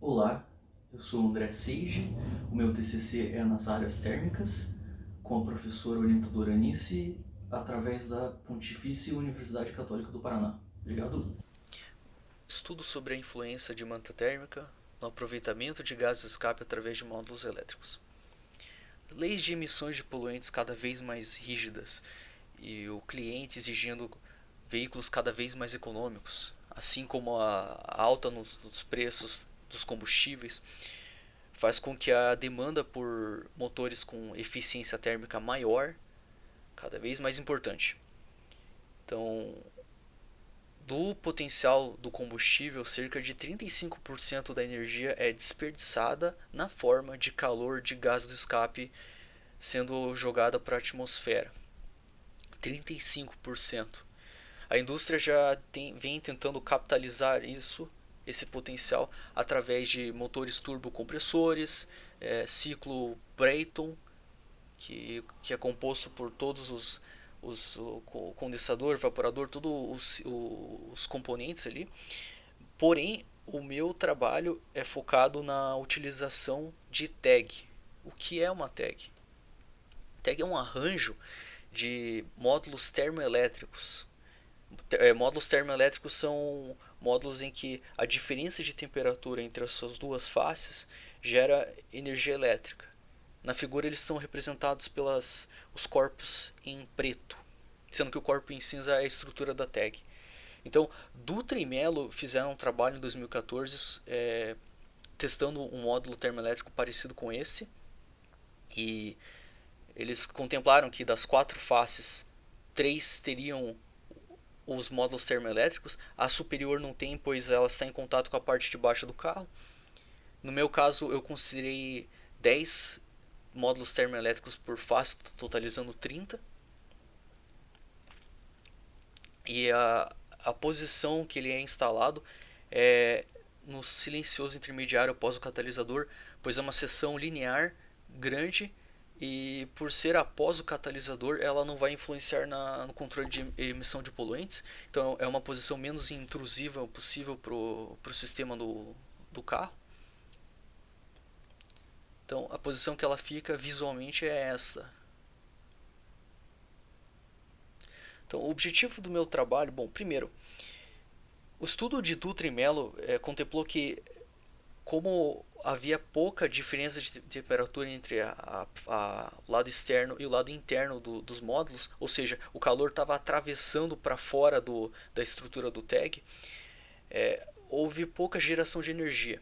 Olá, eu sou o André Seiji, o meu TCC é nas áreas térmicas, com a professora orientadora Anice, através da Pontifícia Universidade Católica do Paraná. Obrigado. Estudo sobre a influência de manta térmica no aproveitamento de gases de escape através de módulos elétricos. Leis de emissões de poluentes cada vez mais rígidas e o cliente exigindo veículos cada vez mais econômicos, assim como a alta nos preços dos combustíveis, faz com que a demanda por motores com eficiência térmica maior cada vez mais importante. Então, do potencial do combustível, cerca de 35% da energia é desperdiçada na forma de calor de gás do escape sendo jogada para a atmosfera. 35%. A indústria vem tentando capitalizar esse potencial, através de motores turbocompressores, ciclo Brayton, que é composto por todos o condensador, evaporador, todos os componentes ali. Porém, o meu trabalho é focado na utilização de tag. O que é uma tag? Tag é um arranjo de módulos termoelétricos. Módulos termoelétricos são módulos em que a diferença de temperatura entre as suas duas faces gera energia elétrica. Na figura eles são representados pelos os corpos em preto, sendo que o corpo em cinza é a estrutura da tag. Então, Dutra e Mello fizeram um trabalho em 2014 testando um módulo termoelétrico parecido com esse, e eles contemplaram que das quatro faces, três teriam os módulos termoelétricos, a superior não tem, pois ela está em contato com a parte de baixo do carro. No meu caso, eu considerei 10 módulos termoelétricos por face, totalizando 30. E a posição que ele é instalado é no silencioso intermediário após o catalisador, pois é uma seção linear grande, e por ser após o catalisador ela não vai influenciar no controle de emissão de poluentes. Então é uma posição menos intrusiva possível para o sistema do carro. Então a posição que ela fica visualmente é essa. Então o objetivo do meu trabalho, bom, primeiro, o estudo de Dutra e Mello contemplou que, como havia pouca diferença de temperatura entre o lado externo e o lado interno dos módulos, ou seja, o calor estava atravessando para fora da estrutura do tag, houve pouca geração de energia.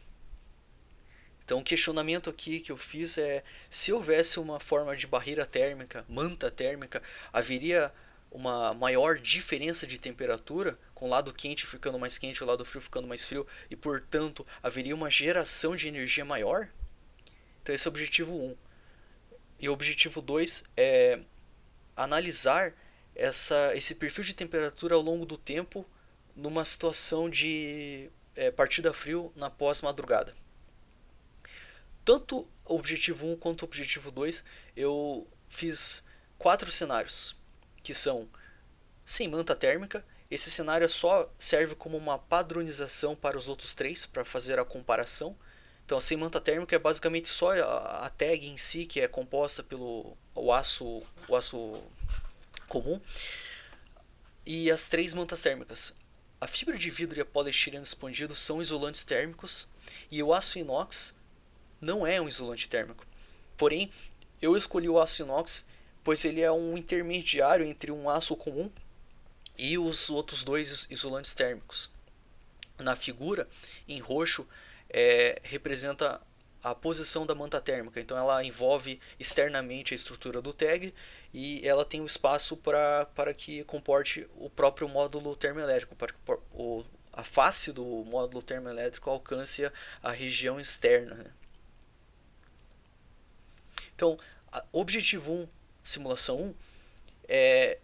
Então, o questionamento aqui que eu fiz é: se houvesse uma forma de barreira térmica, manta térmica, haveria uma maior diferença de temperatura, com o lado quente ficando mais quente e o lado frio ficando mais frio, e portanto haveria uma geração de energia maior? Então, esse é o objetivo 1. E o objetivo 2 é analisar esse perfil de temperatura ao longo do tempo numa situação de partida frio na pós-madrugada. Tanto o objetivo 1 quanto o objetivo 2, eu fiz 4 cenários, que são sem manta térmica. Esse cenário só serve como uma padronização para os outros três, para fazer a comparação. Então, sem manta térmica é basicamente só a tag em si, que é composta pelo o aço comum, e as três mantas térmicas. A fibra de vidro e a poliestireno expandido são isolantes térmicos, e o aço inox não é um isolante térmico. Porém, eu escolhi o aço inox pois ele é um intermediário entre um aço comum e os outros dois isolantes térmicos. Na figura, em roxo, representa a posição da manta térmica. Então ela envolve externamente a estrutura do tag, e ela tem o espaço para que comporte o próprio módulo termoelétrico, para que a face do módulo termoelétrico alcance a região externa, né? Então, objetivo 1, simulação 1, é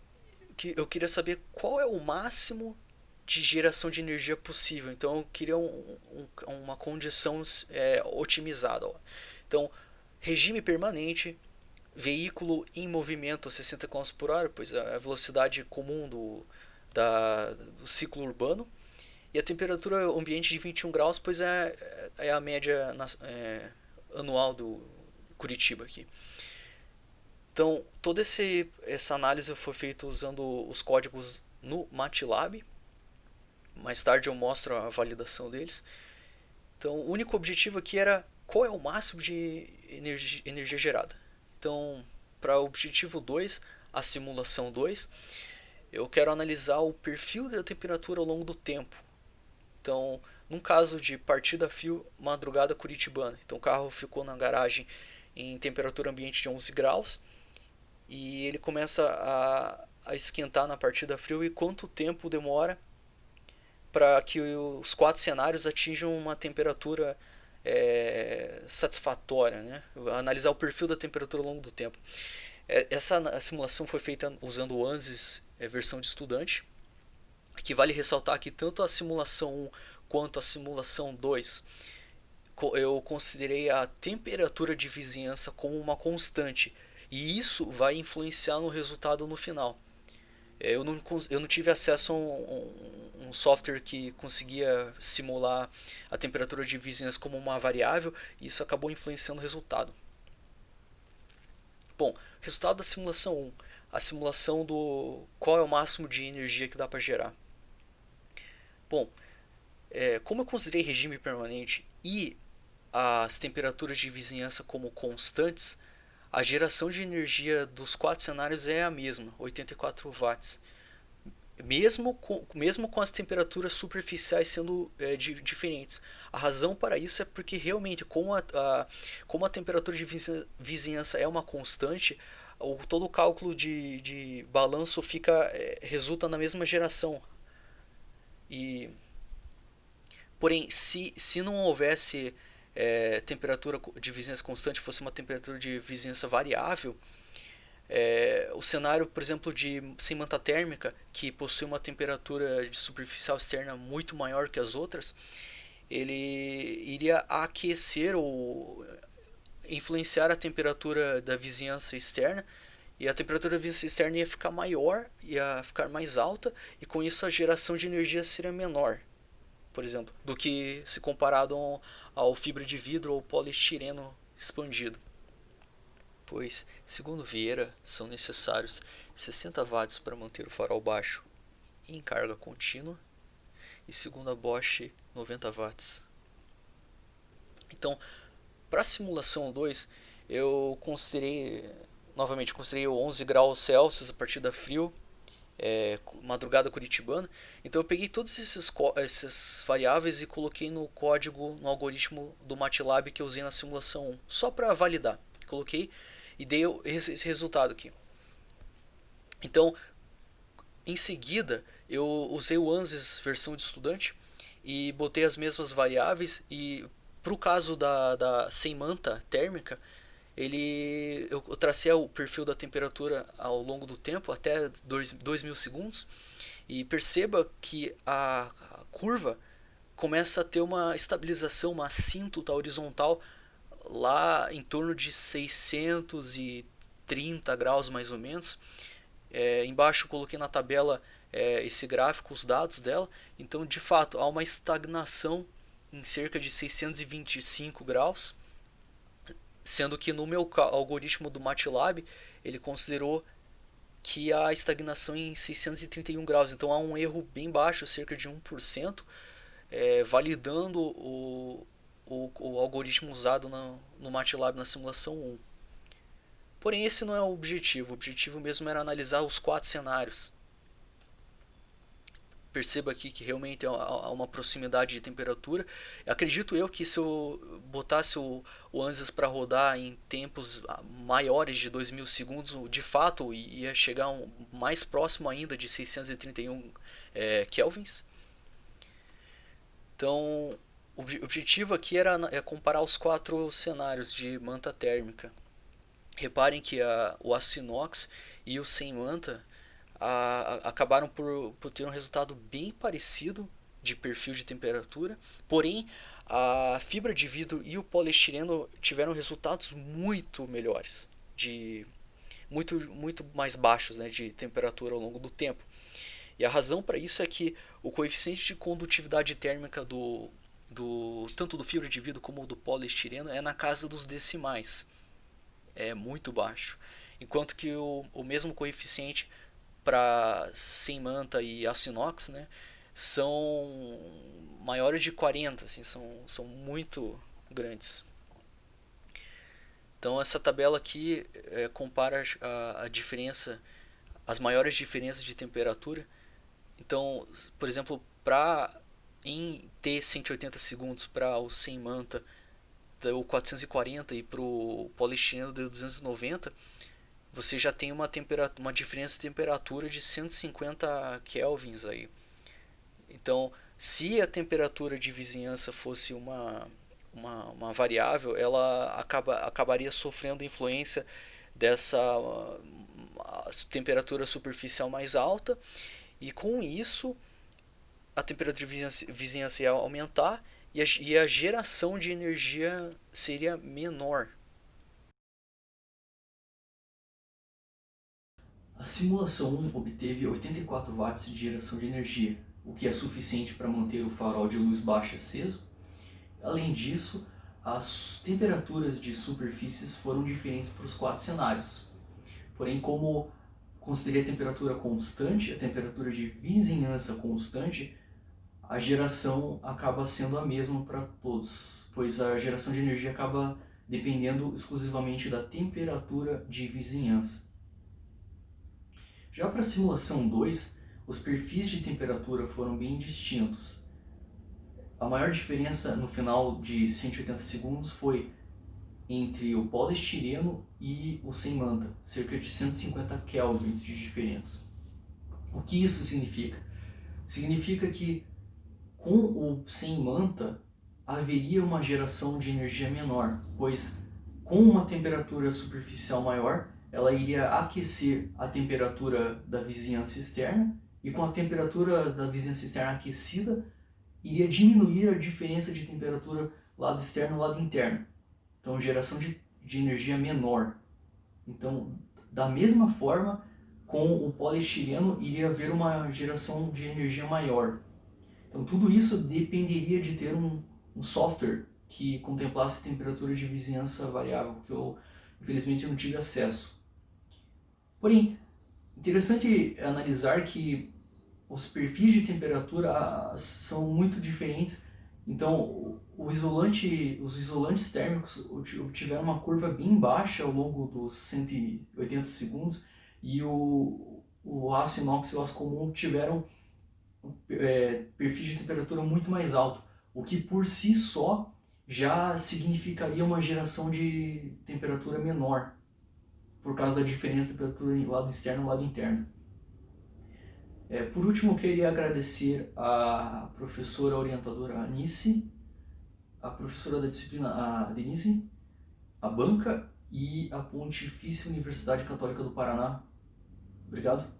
que eu queria saber qual é o máximo de geração de energia possível. Então, eu queria uma condição otimizada. Ó. Então, regime permanente, veículo em movimento a 60 km por hora, pois é a velocidade comum do ciclo urbano. E a temperatura ambiente de 21 graus, pois é a média anual do Curitiba aqui. Então, toda essa análise foi feita usando os códigos no MATLAB. Mais tarde eu mostro a validação deles. Então, o único objetivo aqui era qual é o máximo de energia gerada. Então, para o objetivo 2, a simulação 2, eu quero analisar o perfil da temperatura ao longo do tempo. Então, num caso de partida a fio, madrugada curitibana. Então, o carro ficou na garagem em temperatura ambiente de 11 graus e ele começa a esquentar na partida a frio. E quanto tempo demora para que os 4 cenários atinjam uma temperatura satisfatória, né? Analisar o perfil da temperatura ao longo do tempo. Essa simulação foi feita usando o ANSYS versão de estudante, que vale ressaltar que tanto a simulação 1 quanto a simulação 2 eu considerei a temperatura de vizinhança como uma constante, e isso vai influenciar no resultado no final. Eu não tive acesso a um software que conseguia simular a temperatura de vizinhança como uma variável, e isso acabou influenciando o resultado. Bom, resultado da simulação 1. A simulação do qual é o máximo de energia que dá para gerar. Bom, como eu considerei regime permanente e as temperaturas de vizinhança como constantes, a geração de energia dos 4 cenários é a mesma, 84 watts. Mesmo com as temperaturas superficiais sendo diferentes. A razão para isso é porque realmente, como a temperatura de vizinhança é uma constante, todo o cálculo de balanço resulta na mesma geração. Porém, se não houvesse temperatura de vizinhança constante, fosse uma temperatura de vizinhança variável, o cenário, por exemplo, sem manta térmica, que possui uma temperatura de superficial externa muito maior que as outras, ele iria aquecer ou influenciar a temperatura da vizinhança externa, e a temperatura da vizinhança externa ia ficar maior, ia ficar mais alta, e com isso a geração de energia seria menor, por exemplo, do que se comparado ao fibra de vidro ou poliestireno expandido. Pois, segundo Vieira, são necessários 60 watts para manter o farol baixo em carga contínua, e segundo a Bosch, 90 watts. Então, para a simulação 2, eu considerei o 11 graus Celsius a partir da frio, madrugada curitibana. Então eu peguei todos essas variáveis e coloquei no algoritmo do MATLAB que eu usei na simulação 1, só para validar. Coloquei e dei esse resultado aqui. Então, em seguida, eu usei o ANSYS versão de estudante e botei as mesmas variáveis, e para o caso da sem manta térmica, eu tracei o perfil da temperatura ao longo do tempo, até 2000 segundos, e perceba que a curva começa a ter uma estabilização, uma assíntota horizontal, lá em torno de 630 graus mais ou menos. Embaixo eu coloquei na tabela esse gráfico, os dados dela. Então, de fato, há uma estagnação em cerca de 625 graus, sendo que no meu algoritmo do MATLAB ele considerou que há estagnação em 631 graus. Então há um erro bem baixo, cerca de 1%, validando o algoritmo usado no MATLAB na simulação 1. Porém, esse não é o objetivo. O objetivo mesmo era analisar os 4 cenários. Perceba aqui que realmente há uma proximidade de temperatura. Acredito eu que se eu botasse o ANSYS para rodar em tempos maiores de 2000 segundos, de fato ia chegar mais próximo ainda de 631 kelvins. Então, o objetivo aqui é comparar os 4 cenários de manta térmica. Reparem que o aço inox e o sem manta acabaram por ter um resultado bem parecido de perfil de temperatura, porém a fibra de vidro e o poliestireno tiveram resultados muito melhores, muito mais baixos, né, de temperatura ao longo do tempo. E a razão para isso é que o coeficiente de condutividade térmica tanto do fibra de vidro como do poliestireno é na casa dos decimais. É muito baixo. Enquanto que o mesmo coeficiente para sem manta e aço inox, né, são maiores de 40, assim, são muito grandes. Então essa tabela aqui compara a diferença, as maiores diferenças de temperatura. Então, por exemplo, em T180 segundos para o sem manta deu 440 e para o poliestireno deu 290, você já tem uma diferença de temperatura de 150 kelvins aí. Então, se a temperatura de vizinhança fosse uma variável, ela acabaria sofrendo influência dessa temperatura superficial mais alta, e com isso a temperatura de vizinhança ia aumentar e a geração de energia seria menor. A simulação 1 obteve 84 watts de geração de energia, o que é suficiente para manter o farol de luz baixa aceso. Além disso, as temperaturas de superfícies foram diferentes para os 4 cenários. Porém, como considerei a temperatura constante, a temperatura de vizinhança constante, a geração acaba sendo a mesma para todos, pois a geração de energia acaba dependendo exclusivamente da temperatura de vizinhança. Já para a simulação 2, os perfis de temperatura foram bem distintos. A maior diferença no final de 180 segundos foi entre o poliestireno e o sem manta, cerca de 150 kelvins de diferença. O que isso significa? Significa que com o sem manta haveria uma geração de energia menor, pois com uma temperatura superficial maior, ela iria aquecer a temperatura da vizinhança externa, e com a temperatura da vizinhança externa aquecida, iria diminuir a diferença de temperatura lado externo e lado interno. Então, geração de energia menor. Então, da mesma forma, com o poliestireno iria haver uma geração de energia maior. Então, tudo isso dependeria de ter um software que contemplasse temperatura de vizinhança variável, que eu, infelizmente, não tive acesso. Porém, interessante analisar que os perfis de temperatura são muito diferentes. Então, os isolantes térmicos obtiveram uma curva bem baixa ao longo dos 180 segundos, e o aço inox e o aço comum tiveram perfis de temperatura muito mais alto, o que por si só já significaria uma geração de temperatura menor, por causa da diferença de temperatura do lado externo e lado interno. Por último, eu queria agradecer a professora orientadora Anice, a professora da disciplina a Denise, a banca e a Pontifícia Universidade Católica do Paraná. Obrigado.